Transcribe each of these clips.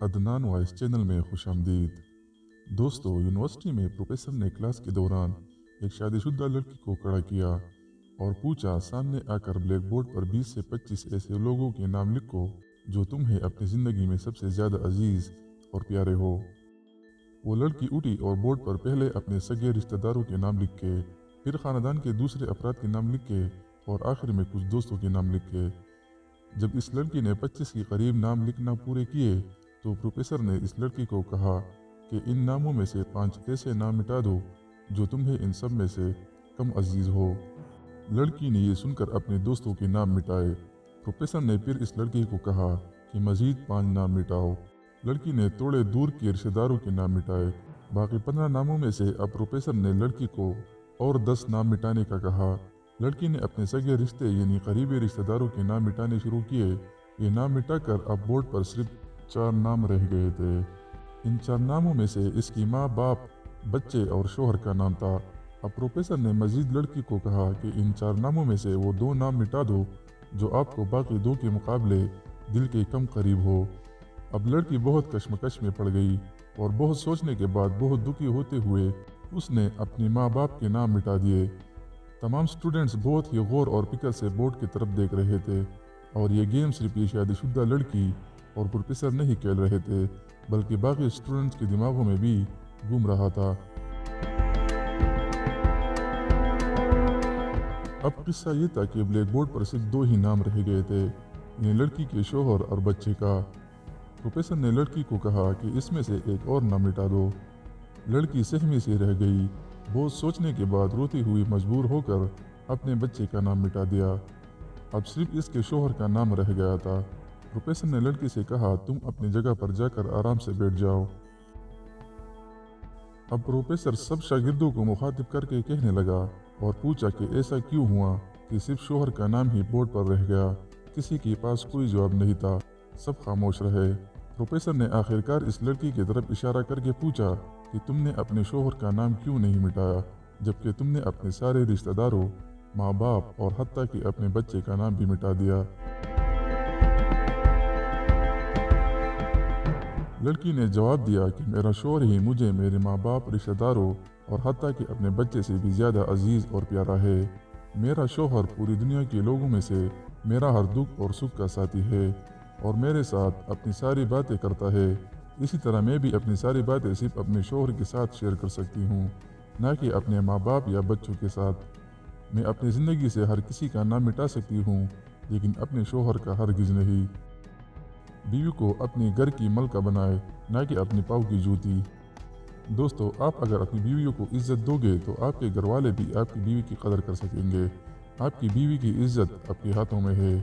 Adnan voice channel में खुशामदीद। दोस्तों, university में प्रोफेसर ने क्लास के दौरान एक शादीशुदा लड़की को खड़ा किया और पूछा, सामने आकर ब्लैक बोर्ड पर 20 से 25 ऐसे लोगों के नाम लिखो जो तुम्हें अपनी ज़िंदगी में सबसे ज़्यादा अजीज़ और प्यारे हो। वो लड़की उठी और बोर्ड पर पहले अपने सगे रिश्तेदारों के नाम लिखे, फिर ख़ानदान के दूसरे अफराद के नाम लिखे और आखिर में कुछ दोस्तों के नाम लिखे। जब इस लड़की ने 25 के करीब नाम लिखना पूरे किए तो प्रोफेसर ने इस लड़की को कहा कि इन नामों में से 5 ऐसे नाम मिटा दो जो तुम्हें इन सब में से कम अजीज हो। लड़की ने ये सुनकर अपने दोस्तों के नाम मिटाए। प्रोफेसर ने फिर इस लड़की को कहा कि मजीद 5 नाम मिटाओ। लड़की ने थोड़े दूर के रिश्तेदारों के नाम मिटाए। बाकी 15 नामों में से अब प्रोफेसर ने लड़की को और 10 नाम मिटाने का कहा। लड़की ने अपने सगे रिश्ते यानी करीबी रिश्तेदारों के नाम मिटाने शुरू किए। ये नाम मिटाकर अब बोर्ड पर सिर्फ 4 नाम रह गए थे। इन 4 नामों में से इसकी माँ, बाप, बच्चे और शोहर का नाम था। अब प्रोफेसर ने मजीद लड़की को कहा कि इन 4 नामों में से वो 2 नाम मिटा दो जो आपको बाकी 2 के मुकाबले दिल के कम करीब हो। अब लड़की बहुत कश्मकश में पड़ गई और बहुत सोचने के बाद बहुत दुखी होते हुए उसने अपनी माँ बाप के नाम मिटा दिए। तमाम स्टूडेंट्स बहुत ही गौर और फिक्र से बोर्ड की तरफ देख रहे थे और ये गेम सिर्फ ये शादीशुदा लड़की और प्रोफेसर नहीं खेल रहे थे बल्कि बाकी स्टूडेंट्स के दिमागों में भी घूम रहा था। अब किस्सा ये था कि ब्लैक बोर्ड पर सिर्फ 2 ही नाम रह गए थे, यानी लड़की के शोहर और बच्चे का। प्रोफेसर ने लड़की को कहा कि इसमें से एक और नाम मिटा दो। लड़की सहमी से रह गई। बहुत सोचने के बाद रोती हुई मजबूर होकर अपने बच्चे का नाम मिटा दिया। अब सिर्फ इसके शोहर का नाम रह गया था। प्रोफेसर ने लड़की से कहा, तुम अपनी जगह पर जाकर आराम से बैठ जाओ। अब प्रोफेसर सब शागिर्दों को मुखातिब करके कहने लगा और पूछा कि ऐसा क्यों हुआ कि सिर्फ शोहर का नाम ही बोर्ड पर रह गया। किसी के पास कोई जवाब नहीं था, सब खामोश रहे। प्रोफेसर ने आखिरकार इस लड़की की तरफ इशारा करके पूछा कि तुमने अपने शोहर का नाम क्यों नहीं मिटाया जबकि तुमने अपने सारे रिश्तेदारों, माँ बाप और हत्ता कि अपने बच्चे का नाम भी मिटा दिया। लड़की ने जवाब दिया कि मेरा शोहर ही मुझे मेरे माँ बाप, रिश्तेदारों और हत्ता कि अपने बच्चे से भी ज़्यादा अजीज़ और प्यारा है। मेरा शोहर पूरी दुनिया के लोगों में से मेरा हर दुख और सुख का साथी है और मेरे साथ अपनी सारी बातें करता है। इसी तरह मैं भी अपनी सारी बातें सिर्फ अपने शोहर के साथ शेयर कर सकती हूँ, ना कि अपने माँ बाप या बच्चों के साथ। मैं अपनी ज़िंदगी से हर किसी का नाम मिटा सकती हूँ लेकिन अपने शोहर का हरगिज़ नहीं। बीवी को अपने घर की मलका बनाए, ना कि अपनी पाँव की जूती। दोस्तों, आप अगर अपनी बीवियों को इज्जत दोगे तो आपके घर वाले भी आपकी बीवी की कदर कर सकेंगे। आपकी बीवी की इज्जत आपके हाथों में है।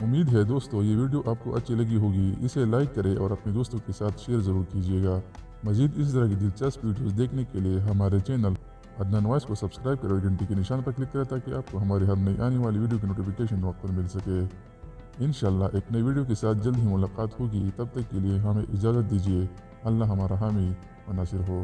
उम्मीद है दोस्तों ये वीडियो आपको अच्छी लगी होगी। इसे लाइक करें और अपने दोस्तों के साथ शेयर ज़रूर कीजिएगा। मज़ीद इस तरह की दिलचस्प वीडियोस देखने के लिए हमारे चैनल अदनान वॉइस को सब्सक्राइब करें और घंटी के निशान पर क्लिक करें ताकि आपको हमारी हर नई आने वाली वीडियो की नोटिफिकेशन वक्त पर मिल सके। इंशाल्लाह एक नई वीडियो के साथ जल्द ही मुलाकात होगी। तब तक के लिए हमें इजाज़त दीजिए। अल्लाह हमारा हामी व नासिर हो।